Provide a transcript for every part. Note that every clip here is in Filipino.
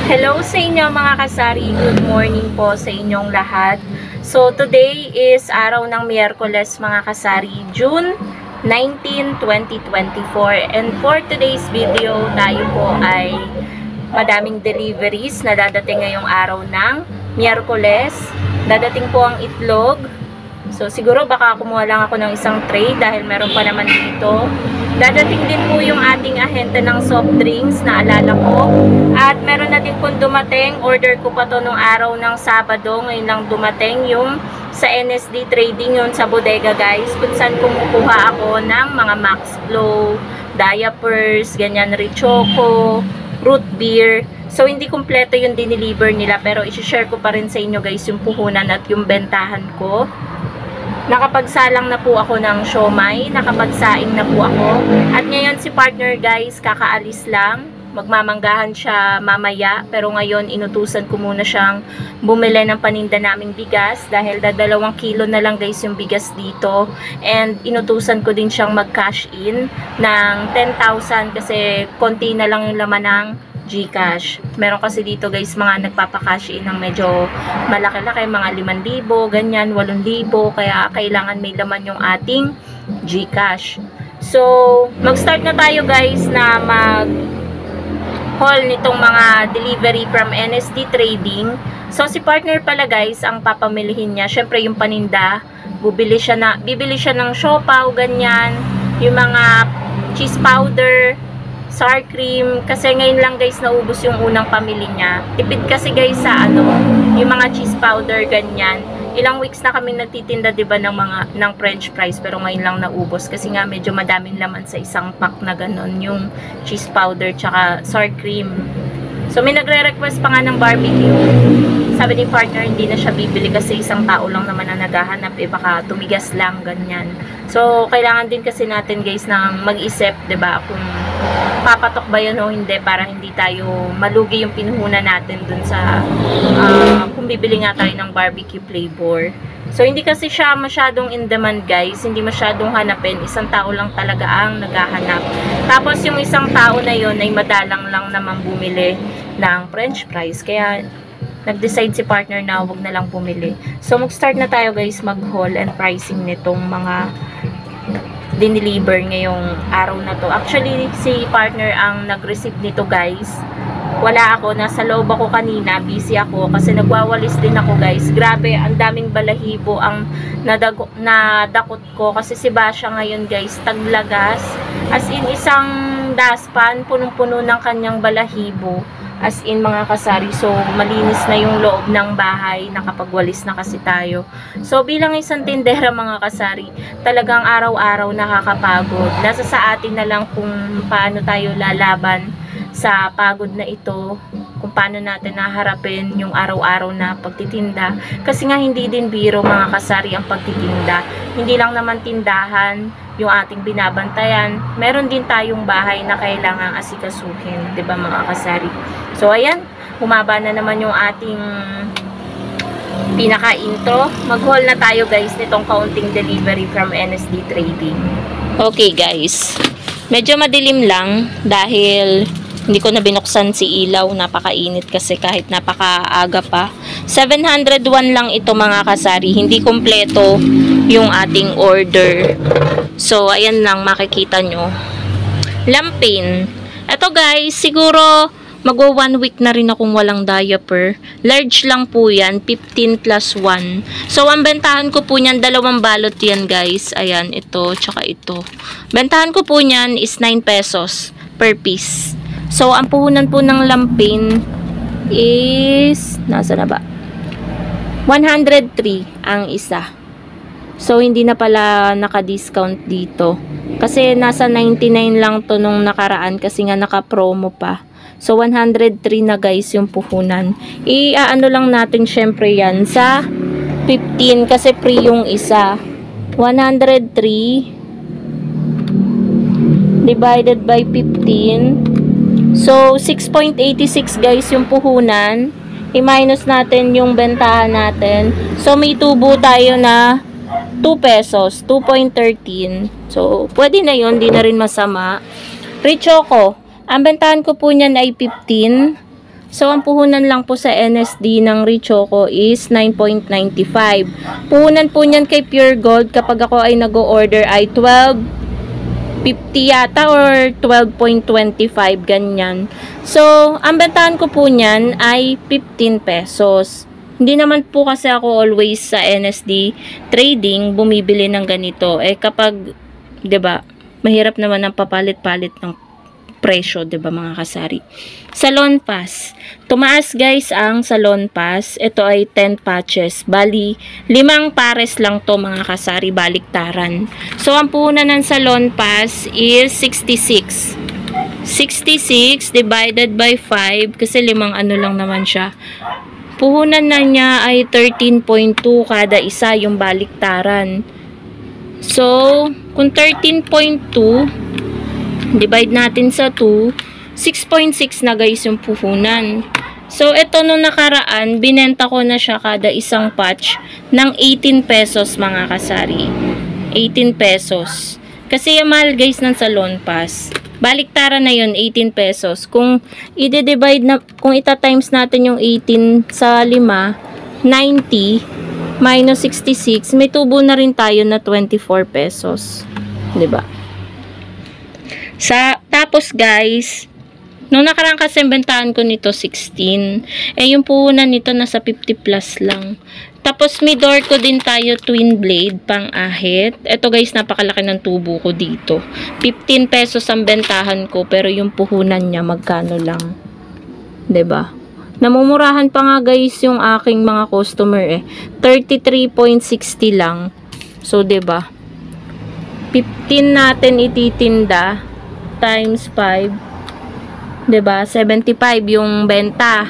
Hello sa inyo mga kasari, good morning po sa inyong lahat. So today is araw ng Miyerkules mga kasari, June 19, 2024. And for today's video, tayo po ay madaming deliveries na dadating ngayong araw ng Miyerkules. Dadating po ang itlog. So siguro baka kumuha lang ako ng isang tray dahil meron pa naman dito. Dadating din po yung ating ahente ng soft drinks na alala ko. At meron na din pong dumating. Order ko pa to nung araw ng Sabado. Ngayon lang dumating yung sa NSD Trading yun sa bodega guys. Kung saan kumukuha ako ng mga Max Flow, diapers, ganyan, Richoco, root beer. So hindi kumpleto yung dineliver nila pero isi-share ko pa rin sa inyo guys yung puhunan at yung bentahan ko. Nakapagsalang na po ako ng siomai, nakapagsaing na po ako. At ngayon si partner guys, kakaalis lang. Magmamanggahan siya mamaya. Pero ngayon inutusan ko muna siyang bumili ng paninda naming bigas. Dahil 2 kilo na lang guys yung bigas dito. And inutusan ko din siyang mag-cash in ng 10,000 kasi konti na lang yung laman ng GCash. Meron kasi dito guys mga nagpapakash in ng medyo malaki-laki, mga 5,000, ganyan, 8,000, kaya kailangan may laman yung ating GCash. So, mag-start na tayo guys na mag-haul nitong mga delivery from NSD Trading. So, si partner pala guys, ang papamilihin niya, syempre yung paninda, bibili siya ng siopaw, ganyan, yung mga cheese powder, sour cream, kasi ngayon lang guys naubos yung unang pamili niya. Tipid kasi guys sa yung mga cheese powder ganyan. Ilang weeks na kami nagtitinda 'di ba ng french fries pero ngayon lang naubos kasi nga medyo madaming laman sa isang pack na ganun yung cheese powder tsaka sour cream. So may nagre-request pa nga ng barbecue. Sabi ni partner hindi na siya bibili kasi isang tao lang naman ang naghahanap, baka tumigas lang ganyan. So kailangan din kasi natin guys na mag-isip 'di ba kung papatok ba yun o hindi para hindi tayo malugi yung pinuhunan natin dun sa kung bibili nga tayo ng barbecue flavor. So hindi kasi siya masyadong in demand guys, hindi masyadong hanapin, isang tao lang talaga ang naghahanap. Tapos yung isang tao na yun ay madalang lang naman bumili ng french fries, kaya nag-decide si partner na huwag na lang bumili. So mag-start na tayo guys mag-haul and pricing nitong mga dineliver ngayong araw na to. Actually, si partner ang nag-receive nito guys. Wala ako, nasa loob ako kanina, busy ako kasi nagwawalis din ako guys. Grabe, ang daming balahibo ang nadakot ko kasi si Basha ngayon guys, taglagas. As in, isang daspan, punong-puno ng kanyang balahibo. As in mga kasari, so malinis na yung loob ng bahay, nakapagwalis na kasi tayo. So bilang isang tindera mga kasari, talagang araw-araw nakakapagod. Nasa sa atin na lang kung paano tayo lalaban sa pagod na ito, kung paano natin naharapin yung araw-araw na pagtitinda. Kasi nga hindi din biro mga kasari ang pagtitinda. Hindi lang naman tindahan yung ating binabantayan. Meron din tayong bahay na kailangang asikasuhin, 'di ba mga kasari? So ayan, humaba na naman yung ating pinaka-intro. Mag-haul na tayo guys nitong kaunting delivery from NSD Trading. Okay guys, medyo madilim lang dahil hindi ko na binuksan si ilaw, napakainit kasi kahit napakaaga pa. 701 lang ito mga kasari, hindi kompleto yung ating order. So ayan lang makikita nyo. Lampin. Ito guys, siguro magwa 1 week na rin akong walang diaper. Large lang po yan, 15 plus 1. So, ang bentahan ko po niyan, 2 balot yan guys. Ayan, ito, tsaka ito. Bentahan ko po niyan is 9 pesos per piece. So, ang puhunan po ng lampin is, nasa na ba? 103 ang isa. So, hindi na pala naka-discount dito. Kasi nasa 99 lang to nung nakaraan kasi nga naka-promo pa. So, 103 na guys yung puhunan. I-ano lang natin syempre yan sa 15 kasi free yung isa. 103 divided by 15. So, 6.86 guys yung puhunan. I-minus natin yung bentahan natin. So, may tubo tayo na 2 pesos. 2.13. So, pwede na yun. Di na rin masama. Richoco. Ang bentahan ko po niyan ay 15. So, ang puhunan lang po sa NSD ng Richoco is 9.95. Puhunan po niyan kay Pure Gold kapag ako ay nag-order ay 12.50 yata or 12.25 ganyan. So, ang bentahan ko po niyan ay 15 pesos. Hindi naman po kasi ako always sa NSD trading bumibili ng ganito. Eh kapag, 'di ba, mahirap naman ang papalit-palit ng presyo, 'di ba mga kasari. Salon Pass. Tumaas guys ang Salon Pass. Ito ay 10 patches. Bali, 5 pares lang to mga kasari, baliktaran. So, ang puhunan ng Salon Pass is 66. 66 divided by 5 kasi 5 ano lang naman siya. Puhunan na niya ay 13.2 kada isa yung baliktaran. So, kung 13.2 divide natin sa 2, 6.6 na guys yung puhunan. So, ito nung nakaraan, binenta ko na siya kada isang patch ng 18 pesos mga kasari. 18 pesos. Kasi yung mahal guys ng Salon Pass. Baliktaran na yun, 18 pesos. Kung i-divide na, kung ita-times natin yung 18 sa 5, 90 minus 66, may tubo na rin tayo na 24 pesos. 'Di ba? Tapos guys, nung nakarang kasi bentahan ko nito 16. Eh yung puhunan nito nasa 50 plus lang. Tapos may door ko din tayo twin blade pang ahit. Ito guys, napakalaki ng tubo ko dito. 15 pesos ang bentahan ko pero yung puhunan niya magkano lang. 'Di ba? Namumurahan pa nga guys yung aking mga customer eh. 33.60 lang. So 'di ba? 15 natin ititinda times 5, 'di ba? 75 yung benta.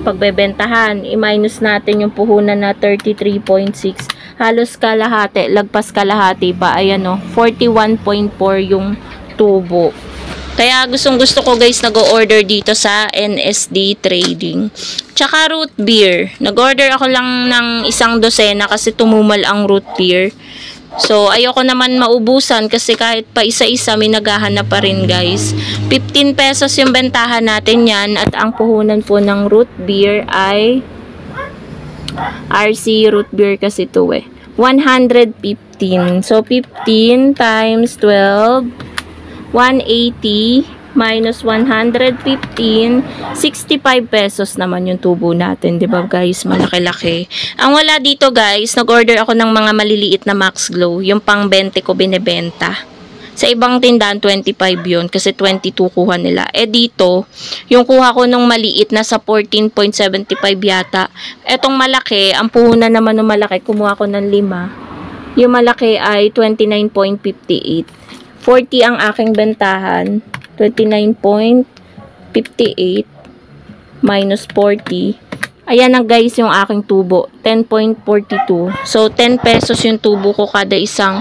Pagbebentahan, i-minus natin yung puhunan na 33.6. Halos kalahati, lagpas kalahati pa. Ayan o, 41.4 yung tubo. Kaya gustong-gusto ko guys nag-order dito sa NSD Trading. Tsaka root beer. Nag-order ako lang ng 1 dosena kasi tumumal ang root beer. So, ayoko naman maubusan kasi kahit pa isa-isa may naghahanap pa rin guys. 15 pesos yung bentahan natin yan at ang puhunan po ng root beer ay RC root beer kasi ito eh. 115. So, 15 times 12, 180 minus 115, 65 pesos naman yung tubo natin, 'di ba guys? Malaki-laki. Ang wala dito guys, nag-order ako ng mga maliliit na Max Glow, yung pang 20 ko binebenta. Sa ibang tindahan 25 yun kasi 22 kuha nila. Eh dito, yung kuha ko nung maliit na sa 14.75 yata. Etong malaki, ang puhunan naman ng malaki, kumuha ko ng 5. Yung malaki ay 29.58. 40 ang aking bentahan. 29.58 minus 40. Ayan na guys yung aking tubo. 10.42. So, 10 pesos yung tubo ko kada isang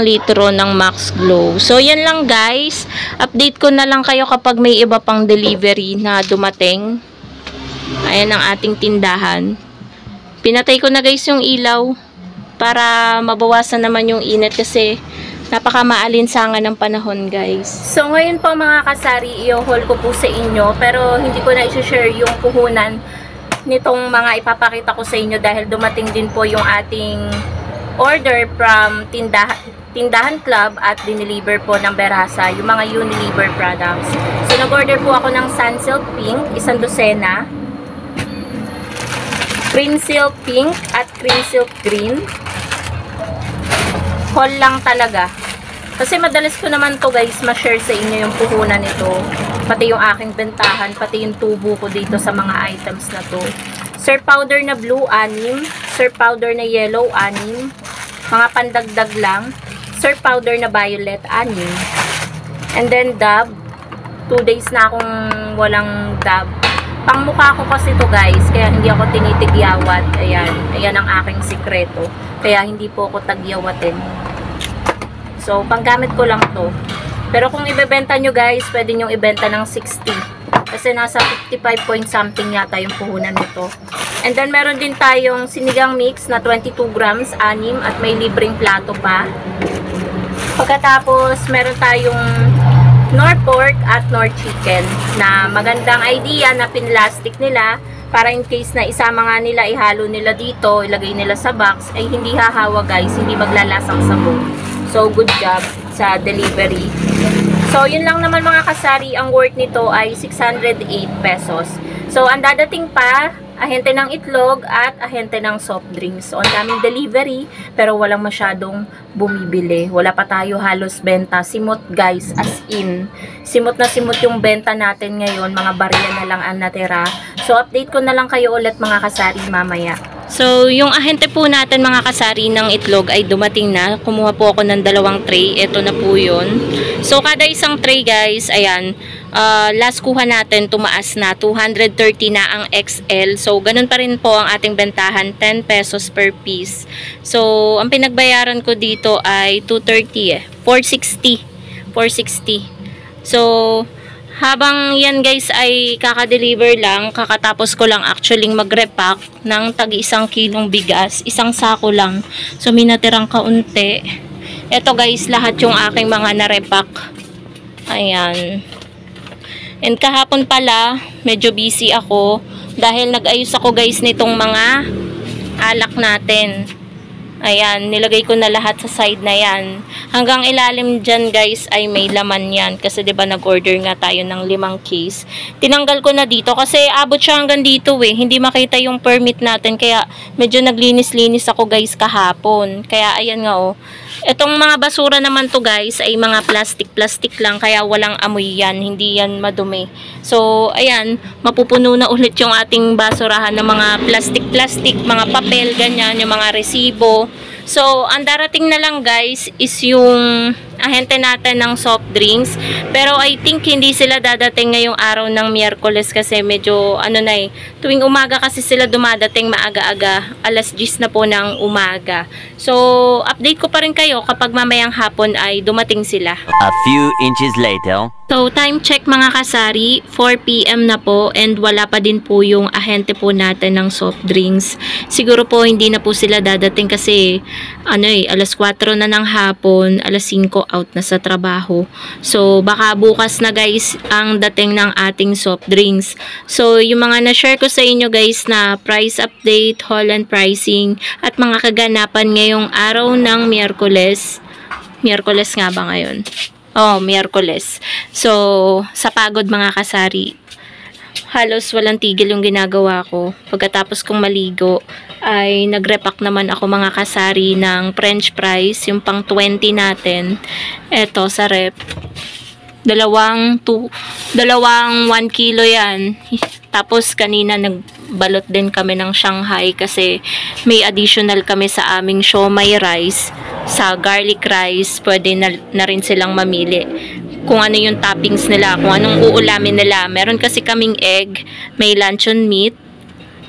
litro ng Max Glow. So, yan lang guys. Update ko na lang kayo kapag may iba pang delivery na dumating. Ayan ang ating tindahan. Pinatay ko na guys yung ilaw para mabawasan naman yung init kasi napakamaalinsangan ng panahon guys. So ngayon po mga kasari, i-haul ko po sa inyo pero hindi ko na i-share yung puhunan nitong mga ipapakita ko sa inyo dahil dumating din po yung ating order from Tindahan Club at dineliver po ng Berasa, yung mga Unilever products. So nag-order po ako ng Sunsilk Pink, 1 dosena, Cream Silk Pink at Cream Silk Green. Haul lang talaga. Kasi madalas ko naman to guys ma-share sa inyo yung puhunan nito. Pati yung aking bentahan, pati yung tubo ko dito sa mga items na to. Sir powder na blue, 6. Sir powder na yellow, 6. Mga pandagdag lang. Sir powder na violet, 6. And then dab. 2 days na akong walang dab. Pangmukha ko kasi to guys, kaya hindi ako tinitigyawat. Ayan, ayan ang aking sikreto. Kaya hindi po ako tagyawatin. So, panggamit ko lang to. Pero kung ibebenta nyo guys, pwede nyo ibenta ng 60. Kasi nasa 55 point something yata yung puhunan nito. And then, meron din tayong sinigang mix na 22 grams, 6. At may libreng plato pa. Pagkatapos, meron tayong nor pork at nor chicken, na magandang idea na pinlastic nila para in case na isama nga nila, ihalo nila dito, ilagay nila sa box, ay hindi hahawa guys, hindi maglalasang sabon. So good job sa delivery. So yun lang naman mga kasari, ang worth nito ay 608 pesos. So ang dadating pa, ahente ng itlog at ahente ng soft drinks. So ang daming delivery pero walang masyadong bumibili. Wala pa tayo halos benta. Simot guys, as in. Simot na simot yung benta natin ngayon. Mga barya na lang ang natira. So update ko na lang kayo ulit mga kasari mamaya. So yung ahente po natin mga kasari ng itlog ay dumating na. Kumuha po ako ng 2 tray. Ito na po yun. So kada isang tray guys, ayan, last kuha natin tumaas na 230 na ang XL. So ganun pa rin po ang ating bentahan, 10 pesos per piece. So ang pinagbayaran ko dito ay 230 460. So habang yan guys ay kakadeliver lang, kakatapos ko lang actually mag-repack ng tagi 1 kilong bigas, isang sako lang. So may natirang kaunti. Ito guys, lahat yung aking mga na-repack. Ayan. And kahapon pala, medyo busy ako dahil nag-ayos ako guys nitong mga alak natin. Ayan, nilagay ko na lahat sa side na yan. Hanggang ilalim dyan guys ay may laman yan. Kasi diba nag-order nga tayo ng 5 case. Tinanggal ko na dito kasi abot siya hanggang dito eh. Hindi makita yung permit natin. Kaya medyo naglinis-linis ako guys kahapon. Kaya ayan nga oh. Itong mga basura naman to guys ay mga plastic lang. Kaya walang amoy yan. Hindi yan madumi. So ayan, mapupuno na ulit yung ating basurahan ng mga plastic, mga papel, ganyan, yung mga resibo. So, ang darating na lang guys is yung ahente natin ng soft drinks. Pero I think hindi sila dadating ngayong araw ng Miyerkules kasi medyo ano na eh. Tuwing umaga kasi sila dumadating maaga-aga. Alas 10 na po ng umaga. So, update ko pa rin kayo kapag mamayang hapon ay dumating sila. A few inches later. So, time check mga kasari, 4 PM na po and wala pa din po yung ahente po natin ng soft drinks. Siguro po hindi na po sila dadating kasi ano eh, alas 4 na ng hapon, alas 5 out na sa trabaho. So, baka bukas na guys ang dating ng ating soft drinks. So, yung mga na-share ko sa inyo guys na price update, haul and pricing at mga kaganapan ngayong araw ng Miyerkules. Miyerkules nga ba ngayon? Oh, Miyerkules. So, sa pagod mga kasari, halos walang tigil yung ginagawa ko. Pagkatapos kong maligo, ay nagrepack naman ako mga kasari ng French fries, yung pang 20 natin. Eto sa rep. Dalawang 1 kilo yan. Tapos kanina nagbalot din kami ng Shanghai kasi may additional kami sa aming siomai rice. Sa garlic rice, pwede na rin silang mamili kung ano yung toppings nila, kung anong uulamin nila. Meron kasi kaming egg, may luncheon meat,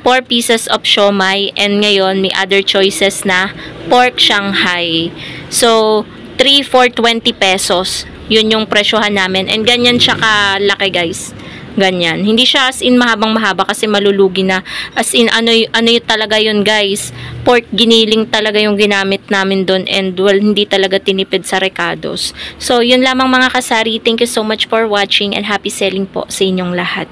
4 pieces of siomai, and ngayon may other choices na pork Shanghai. So, 3 for 20 pesos. Yun yung presyohan namin. And ganyan siya kalaki guys. Ganyan. Hindi siya as in mahabang-mahaba kasi malulugi na. As in, ano yung talaga yun guys. Pork giniling talaga yung ginamit namin doon and well, hindi talaga tinipid sa recados. So, yun lamang mga kasari. Thank you so much for watching and happy selling po sa inyong lahat.